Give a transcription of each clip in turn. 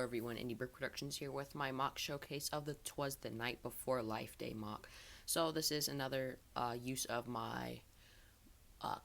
Hello everyone, Indie Brick Productions here with my mock showcase of the Twas the Night Before Life Day mock. So this is another use of my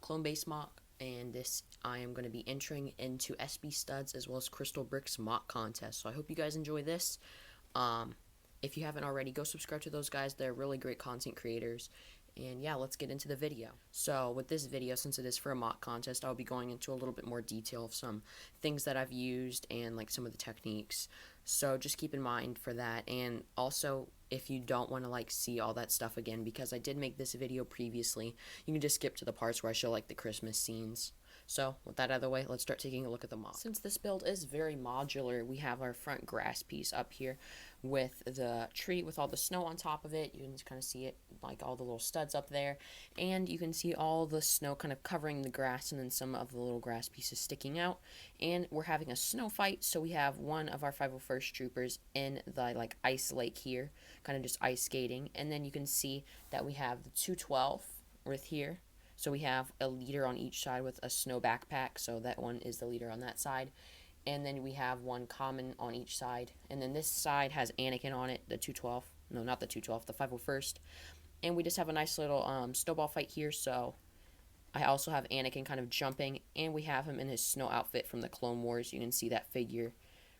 clone base mock, and this I am going to be entering into SB Studs as well as Crystal Bricks mock contest. So I hope you guys enjoy this. If you haven't already, go subscribe to those guys. They're really great content creators. And yeah, let's get into the video. So with this video, since it is for a mock contest, I'll be going into a little bit more detail of some things that I've used and like some of the techniques. So just keep in mind for that. And also, if you don't want to like see all that stuff again, because I did make this video previously, you can just skip to the parts where I show like the Christmas scenes. So with that out of the way, let's start taking a look at the mock. Since this build is very modular, we have our front grass piece up here with the tree with all the snow on top of it. You can kind of see it, like all the little studs up there, and you can see all the snow kind of covering the grass and then some of the little grass pieces sticking out. And we're having a snow fight, so we have one of our 501st troopers in the like ice lake here, kind of just ice skating, and then you can see that we have the 212 right here. So we have a leader on each side with a snow backpack, so that one is the leader on that side. And then we have one common on each side. And then this side has Anakin on it, the 212. No, not the 212, the 501st. And we just have a nice little snowball fight here, so I also have Anakin kind of jumping, and we have him in his snow outfit from the Clone Wars. You can see that figure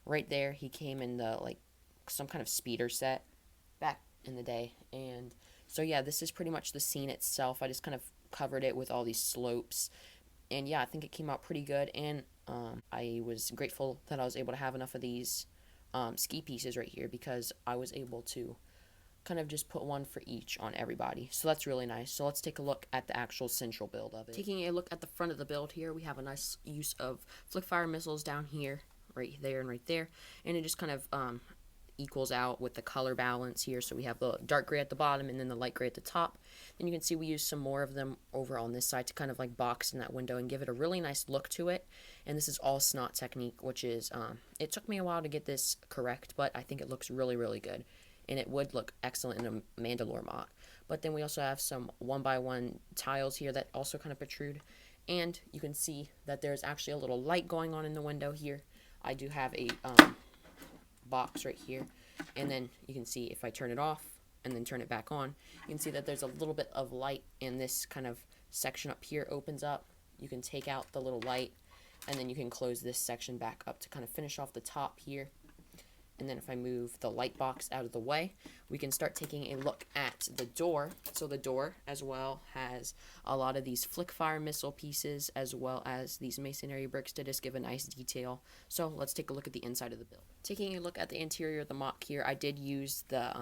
right there. He came in the, like, some kind of speeder set back in the day. And so, yeah, this is pretty much the scene itself. I just kind of covered it with all these slopes, and yeah, I think it came out pretty good, and I was grateful that I was able to have enough of these ski pieces right here, because I was able to kind of just put one for each on everybody, so that's really nice. So let's take a look at the actual central build of it. Taking a look at the front of the build here, we have a nice use of flick fire missiles down here, right there and right there, and it just kind of equals out with the color balance here. So we have the dark gray at the bottom and then the light gray at the top. Then you can see we use some more of them over on this side to kind of like box in that window and give it a really nice look to it. And this is all snot technique, which is it took me a while to get this correct, but I think it looks really good, and it would look excellent in a Mandalore mock. But then we also have some 1x1 tiles here that also kind of protrude, and you can see that there's actually a little light going on in the window here. I do have a box right here, and then you can see if I turn it off and then turn it back on, you can see that there's a little bit of light, and this kind of section up here opens up. You can take out the little light, and then you can close this section back up to kind of finish off the top here. And then if I move the light box out of the way, we can start taking a look at the door. So the door as well has a lot of these flick fire missile pieces, as well as these masonry bricks to just give a nice detail. So let's take a look at the inside of the build. Taking a look at the interior of the mock here, I did use the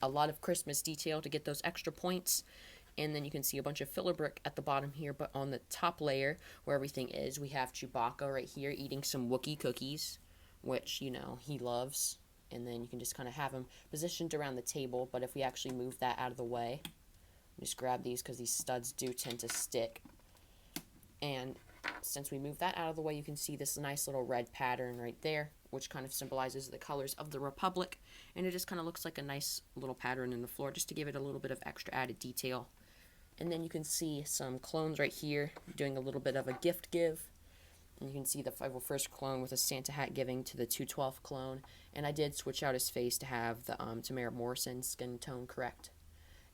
a lot of Christmas detail to get those extra points. And then you can see a bunch of filler brick at the bottom here, but on the top layer where everything is, we have Chewbacca right here eating some Wookiee cookies, which, you know, he loves. And then you can just kind of have him positioned around the table. But if we actually move that out of the way, just grab these because these studs do tend to stick. And since we move that out of the way, you can see this nice little red pattern right there, which kind of symbolizes the colors of the Republic. And it just kind of looks like a nice little pattern in the floor, just to give it a little bit of extra added detail. And then you can see some clones right here doing a little bit of a gift give. And you can see the 501st clone with a Santa hat giving to the 212th clone. And I did switch out his face to have the Tamara Morrison skin tone correct.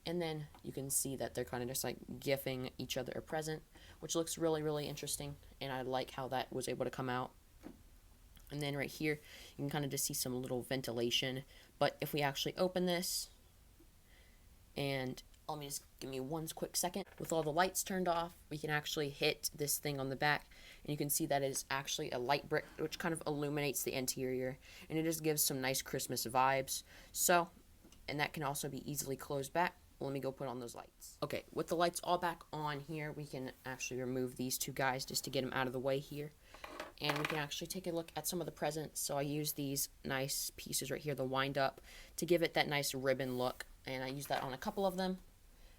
And then you can see that they're kind of just like gifting each other a present, which looks really interesting. And I like how that was able to come out. And then right here, you can kind of just see some little ventilation. But if we actually open this, and let me just give me one quick second. With all the lights turned off, we can actually hit this thing on the back, and you can see that it is actually a light brick, which kind of illuminates the interior, and it just gives some nice Christmas vibes. So, and that can also be easily closed back. Let me go put on those lights. Okay, with the lights all back on here, we can actually remove these two guys just to get them out of the way here. And we can actually take a look at some of the presents. So I use these nice pieces right here, the wind up, to give it that nice ribbon look. And I use that on a couple of them.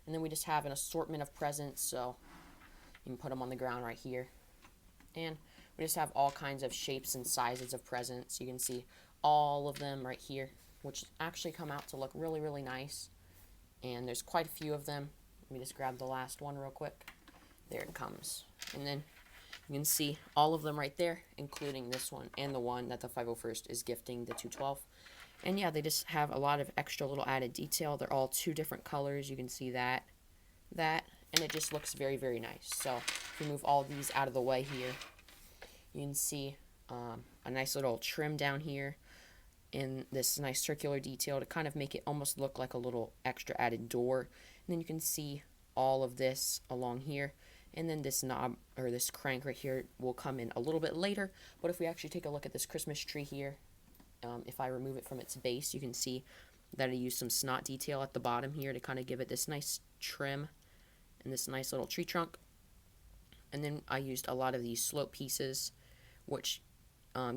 And then we just have an assortment of presents, so you can put them on the ground right here. And we just have all kinds of shapes and sizes of presents. You can see all of them right here, which actually come out to look really nice. And there's quite a few of them. Let me just grab the last one real quick. There it comes. And then You can see all of them right there, including this one and the one that the 501st is gifting the 212. And yeah, they just have a lot of extra little added detail. They're all 2 different colors. You can see that, and it just looks very, very nice. So if we move all these out of the way here, you can see a nice little trim down here in this nice circular detail to kind of make it almost look like a little extra added door. And then you can see all of this along here. And then this knob, or this crank right here, will come in a little bit later. But if we actually take a look at this Christmas tree here, if I remove it from its base, you can see that I used some snot detail at the bottom here to kind of give it this nice trim and this nice little tree trunk. And then I used a lot of these slope pieces, which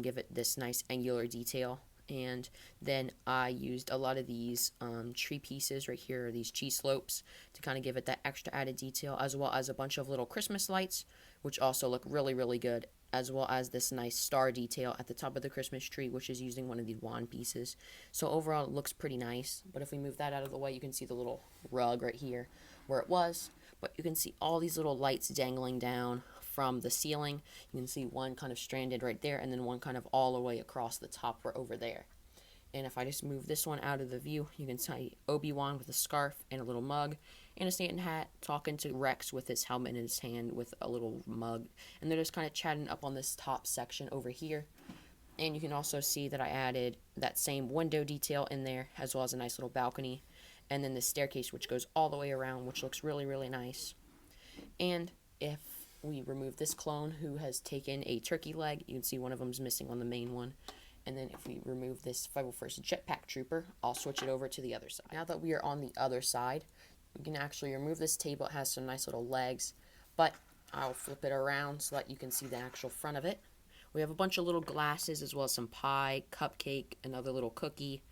give it this nice angular detail. And then I used a lot of these tree pieces right here, these cheese slopes, to kind of give it that extra added detail, as well as a bunch of little Christmas lights, which also look really, really good, as well as this nice star detail at the top of the Christmas tree, which is using one of these wand pieces. So overall, it looks pretty nice. But if we move that out of the way, you can see the little rug right here where it was. But you can see all these little lights dangling down from the ceiling. You can see one kind of stranded right there, and then one kind of all the way across the top or over there. And if I just move this one out of the view, you can see Obi-Wan with a scarf and a little mug and a Stanton hat talking to Rex with his helmet in his hand with a little mug. And they're just kind of chatting up on this top section over here. And you can also see that I added that same window detail in there, as well as a nice little balcony. And then the staircase, which goes all the way around, which looks really, really nice. And if we remove this clone who has taken a turkey leg, you can see one of them's missing on the main one. And then if we remove this 501st Jetpack Trooper, I'll switch it over to the other side. Now that we are on the other side, we can actually remove this table. It has some nice little legs, but I'll flip it around so that you can see the actual front of it. We have a bunch of little glasses, as well as some pie, cupcake, another little cookie,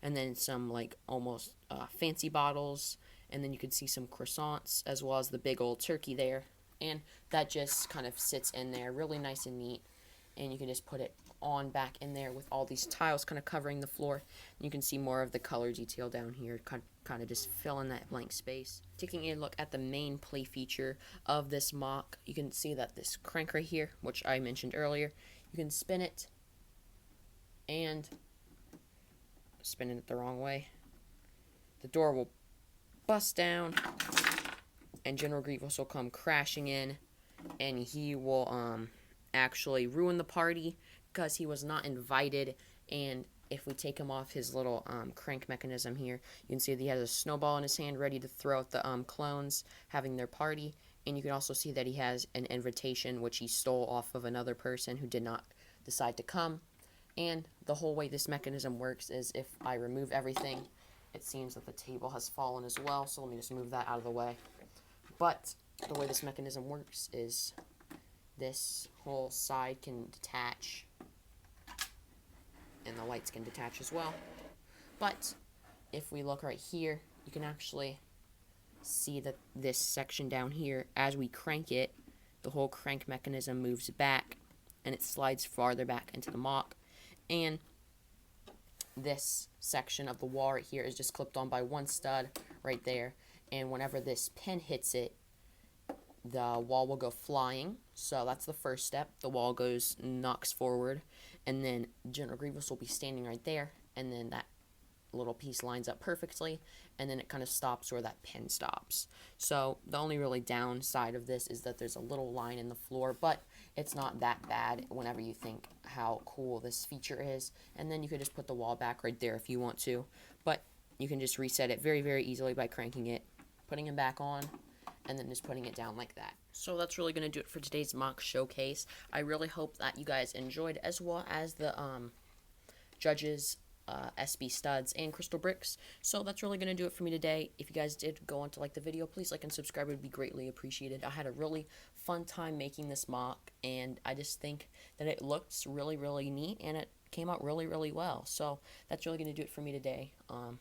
and then some like almost fancy bottles. And then you can see some croissants, as well as the big old turkey there. And that just kind of sits in there really nice and neat. And you can just put it on back in there with all these tiles kind of covering the floor. You can see more of the color detail down here, kind of just fill in that blank space. Taking a look at the main play feature of this MOC, you can see that this crank right here, which I mentioned earlier, you can spin it, and spinning it the wrong way, the door will bust down, and General Grievous will come crashing in, and he will actually ruin the party because he was not invited. And if we take him off his little crank mechanism here, you can see that he has a snowball in his hand ready to throw at the clones having their party. And you can also see that he has an invitation which he stole off of another person who did not decide to come. And the whole way this mechanism works is if I remove everything, it seems that the table has fallen as well, so let me just move that out of the way. But the way this mechanism works is this whole side can detach, and the lights can detach as well. But if we look right here, you can actually see that this section down here, as we crank it, the whole crank mechanism moves back, and it slides farther back into the MOC. And this section of the wall right here is just clipped on by one stud right there, and whenever this pin hits it, the wall will go flying. So that's the first step. The wall knocks forward, and then General Grievous will be standing right there, and then that little piece lines up perfectly, and then it kind of stops where that pin stops. So the only really downside of this is that there's a little line in the floor, but it's not that bad whenever you think how cool this feature is. And then you could just put the wall back right there if you want to, but you can just reset it very, very easily by cranking it, putting it back on, and then just putting it down like that. So that's really going to do it for today's MOC showcase. I really hope that you guys enjoyed, as well as the judges SB studs and crystal bricks. So that's really going to do it for me today. If you guys did go on to like the video, please like and subscribe. It would be greatly appreciated. I had a really fun time making this MOC, and I just think that it looks really, really neat, and it came out really, really well. So that's really going to do it for me today.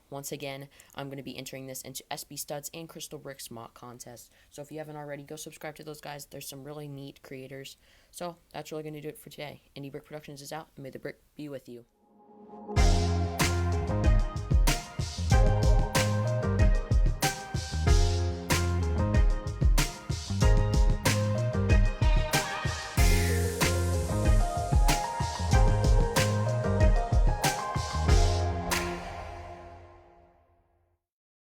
Once again, I'm going to be entering this into SB studs and crystal bricks MOC contest. So if you haven't already, go subscribe to those guys. There's some really neat creators. So that's really going to do it for today. Indie Brick Productions is out, and may the brick be with you.